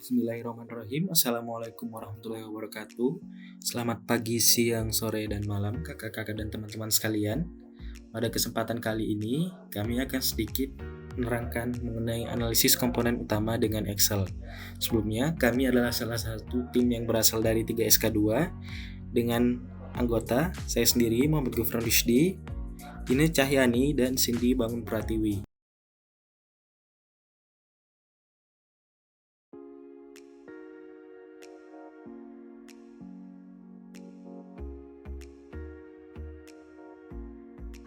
Bismillahirrahmanirrahim. Assalamualaikum warahmatullahi wabarakatuh. Selamat pagi, siang, sore, dan malam kakak-kakak dan teman-teman sekalian. Pada kesempatan kali ini, kami akan sedikit menerangkan mengenai analisis komponen utama dengan Excel. Sebelumnya, kami adalah salah satu tim yang berasal dari 3SK2 dengan anggota saya sendiri, Muhammad Gufron Rusdi, Ine Cahyani, dan Cindy Bangun Pratiwi.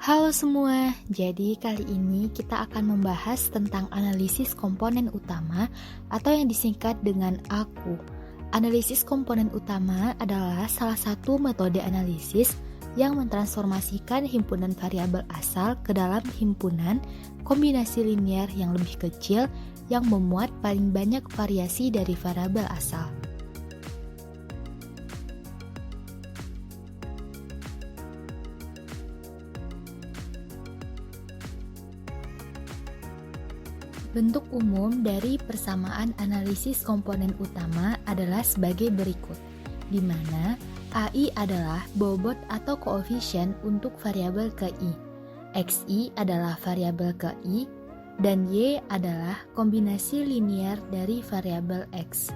Halo semua, jadi kali ini kita akan membahas tentang analisis komponen utama atau yang disingkat dengan AKU. Analisis komponen utama adalah salah satu metode analisis yang mentransformasikan himpunan variabel asal ke dalam himpunan kombinasi linier yang lebih kecil yang memuat paling banyak variasi dari variabel asal. Bentuk umum dari persamaan analisis komponen utama adalah sebagai berikut, di mana AI adalah bobot atau koefisien untuk variabel ke I, XI adalah variabel ke I, dan Y adalah kombinasi linier dari variabel X.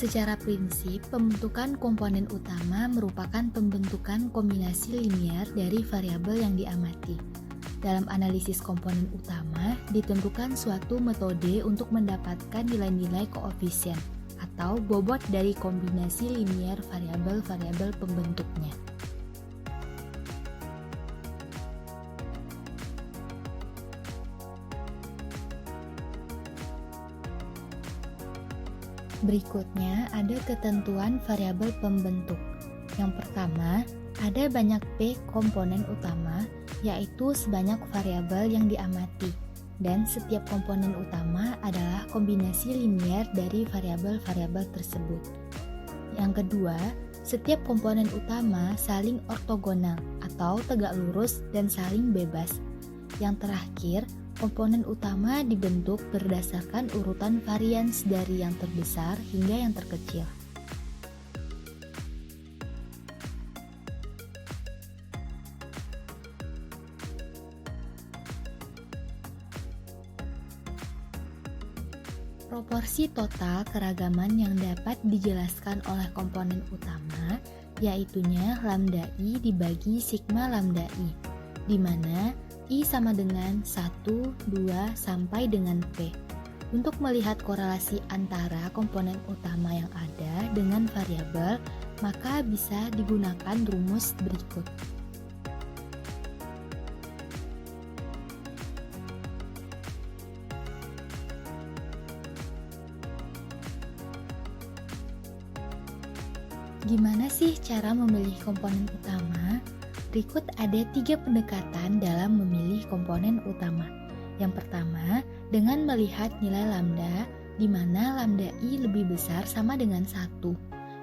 Secara prinsip, pembentukan komponen utama merupakan pembentukan kombinasi linier dari variabel yang diamati. Dalam analisis komponen utama, ditentukan suatu metode untuk mendapatkan nilai-nilai koefisien atau bobot dari kombinasi linier variabel-variabel pembentuknya. Berikutnya ada ketentuan variabel pembentuk. Yang pertama, ada banyak P komponen utama, yaitu sebanyak variabel yang diamati, dan setiap komponen utama adalah kombinasi linier dari variabel-variabel tersebut. Yang kedua, setiap komponen utama saling ortogonal atau tegak lurus dan saling bebas. Yang terakhir, komponen utama dibentuk berdasarkan urutan varians dari yang terbesar hingga yang terkecil. Proporsi total keragaman yang dapat dijelaskan oleh komponen utama yaitunya lambda I dibagi sigma lambda I, di mana I sama dengan 1, 2, sampai dengan P. Untuk melihat korelasi antara komponen utama yang ada dengan variabel, maka bisa digunakan rumus berikut. Gimana sih cara memilih komponen utama? Berikut ada 3 pendekatan dalam memilih komponen utama. Yang pertama, dengan melihat nilai lambda, di mana lambda I lebih besar sama dengan 1.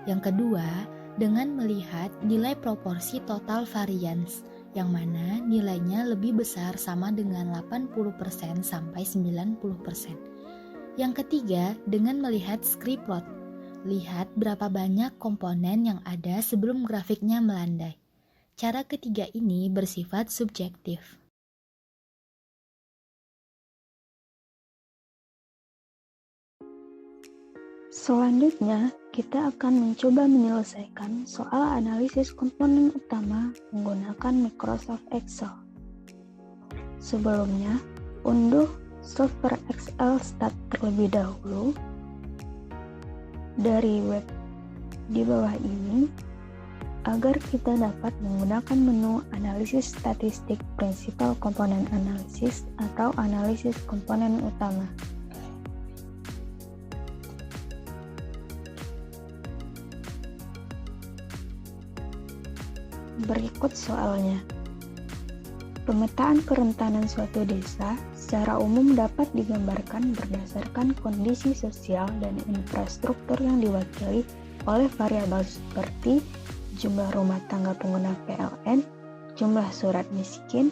Yang kedua, dengan melihat nilai proporsi total varians, yang mana nilainya lebih besar sama dengan 80% sampai 90%. Yang ketiga, dengan melihat script plot. Lihat berapa banyak komponen yang ada sebelum grafiknya melandai. Cara ketiga ini bersifat subjektif. Selanjutnya, kita akan mencoba menyelesaikan soal analisis komponen utama menggunakan Microsoft Excel. Sebelumnya, unduh software Excel Stat terlebih dahulu dari web di bawah ini, agar kita dapat menggunakan menu analisis statistik prinsipal komponen analisis atau analisis komponen utama. Berikut soalnya. Pemetaan kerentanan suatu desa secara umum dapat digambarkan berdasarkan kondisi sosial dan infrastruktur yang diwakili oleh variabel seperti jumlah rumah tangga pengguna PLN, jumlah surat miskin,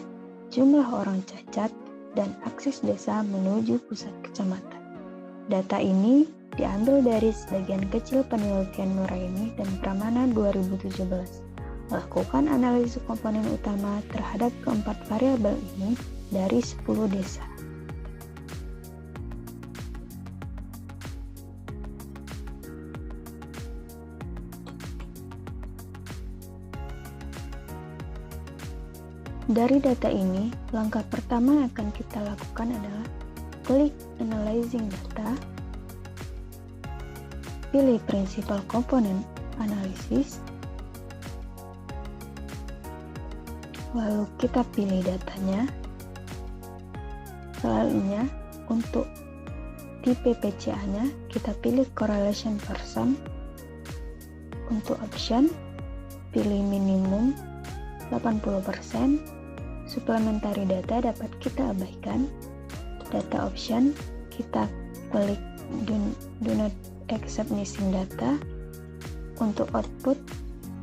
jumlah orang cacat, dan akses desa menuju pusat kecamatan. Data ini diambil dari sebagian kecil penelitian Nuraini dan Pramana 2017. Lakukan analisis komponen utama terhadap keempat variabel ini dari 10 desa. Dari data ini, langkah pertama yang akan kita lakukan adalah klik Analyzing Data, pilih Principal Component Analysis, lalu kita pilih datanya. Selanjutnya, untuk tipe PCA-nya, kita pilih Correlation Person. Untuk option, pilih minimum 80%. Supplementary data dapat kita abaikan. Data option, kita klik do not accept missing data. Untuk output,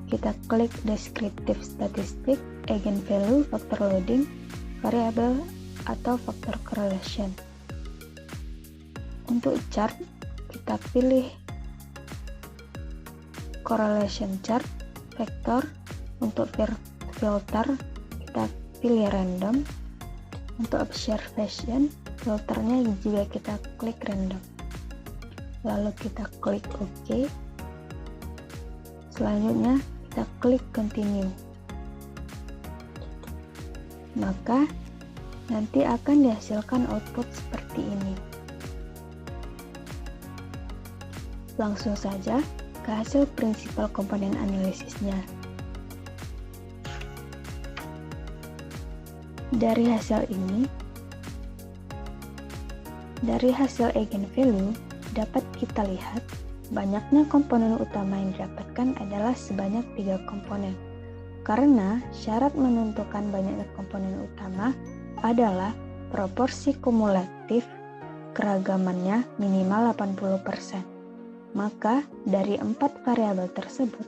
kita klik descriptive statistic, eigenvalue, factor loading, variable, atau factor correlation. Untuk chart, kita pilih correlation chart, vector. Untuk filter, kita pilih random. Untuk observation, filternya juga kita klik random. Lalu kita klik OK. Selanjutnya kita klik continue. Maka nanti akan dihasilkan output seperti ini. Langsung saja ke hasil principal komponen analisisnya. Dari hasil eigenvalue dapat kita lihat banyaknya komponen utama yang didapatkan adalah sebanyak 3 komponen. Karena syarat menentukan banyaknya komponen utama adalah proporsi kumulatif keragamannya minimal 80%. Maka dari 4 variabel tersebut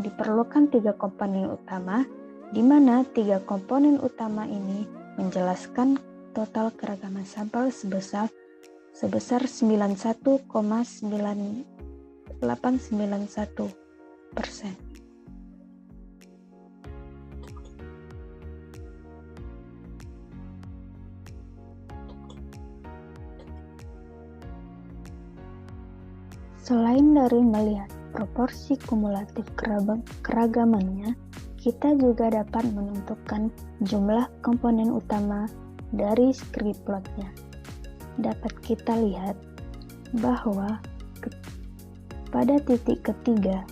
diperlukan 3 komponen utama, di mana 3 komponen utama ini menjelaskan total keragaman sampel sebesar 91,9891%. Selain dari melihat proporsi kumulatif keragamannya, kita juga dapat menentukan jumlah komponen utama dari script plotnya. Dapat kita lihat bahwa pada titik ketiga,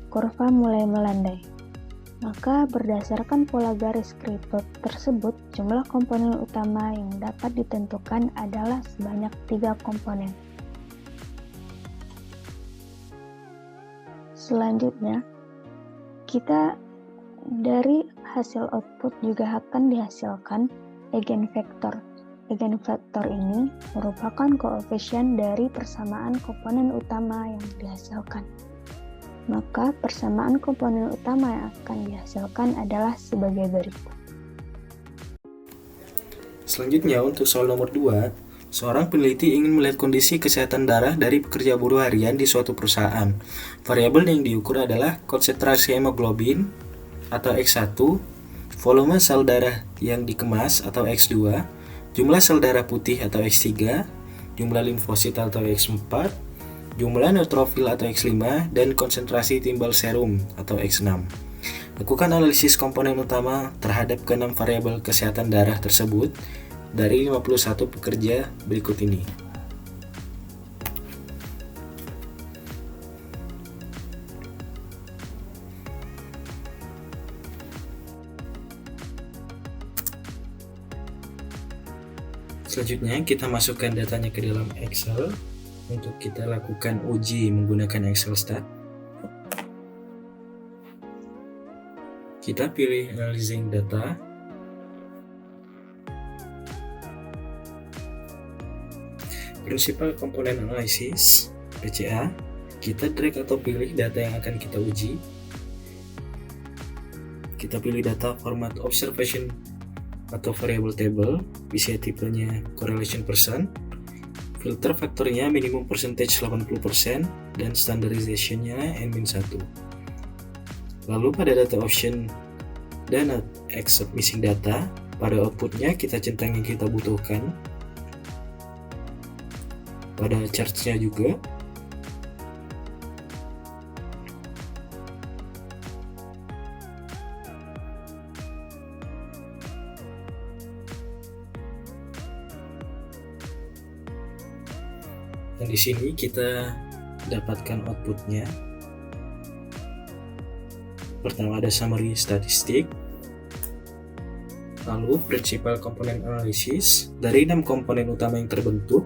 kurva mulai melandai. Maka berdasarkan pola garis script plot tersebut, jumlah komponen utama yang dapat ditentukan adalah sebanyak 3 komponen. Selanjutnya, kita dari hasil output juga akan dihasilkan eigenvektor. Eigenvektor ini merupakan koefisien dari persamaan komponen utama yang dihasilkan. Maka persamaan komponen utama yang akan dihasilkan adalah sebagai berikut. Selanjutnya untuk soal nomor 2, seorang peneliti ingin melihat kondisi kesehatan darah dari pekerja buruh harian di suatu perusahaan. Variabel yang diukur adalah konsentrasi hemoglobin atau X1, volume sel darah yang dikemas atau X2, jumlah sel darah putih atau X3, jumlah limfosit atau X4, jumlah neutrofil atau X5, dan konsentrasi timbal serum atau X6. Lakukan analisis komponen utama terhadap ke-6 variabel kesehatan darah tersebut dari 51 pekerja berikut ini. Selanjutnya kita masukkan datanya ke dalam Excel untuk kita lakukan uji menggunakan Excel Stat. Kita pilih Analyzing Data. Principal Component Analysis, PCA. Kita drag atau pilih data yang akan kita uji. kita pilih data format observation atau variable table, bisa tipenya correlation percent, filter faktornya minimum percentage 80%, dan standardization-nya n-1. Lalu pada data option dan accept missing data, pada outputnya kita centang yang kita butuhkan, pada charge-nya juga. Dan di sini kita dapatkan outputnya. Pertama ada summary statistik, lalu principal component analysis. Dari 6 komponen utama yang terbentuk,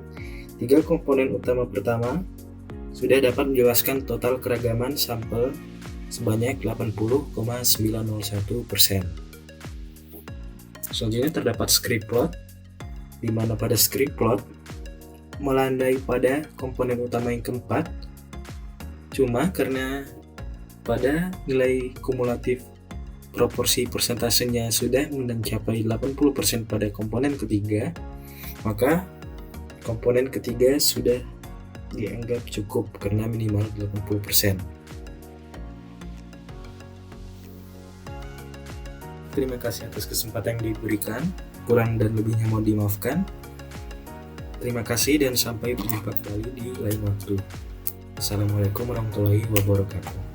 3 komponen utama pertama sudah dapat menjelaskan total keragaman sampel sebanyak 80,901%. Selanjutnya terdapat script plot, di mana pada script plot melandai pada komponen utama yang keempat, cuma karena pada nilai kumulatif proporsi persentasenya sudah mencapai 80% pada komponen ketiga, maka komponen ketiga sudah dianggap cukup karena minimal 80%. Terima kasih atas kesempatan yang diberikan, kurang dan lebihnya mohon dimaafkan. Terima kasih dan sampai berjumpa kembali di lain waktu. Assalamualaikum warahmatullahi wabarakatuh.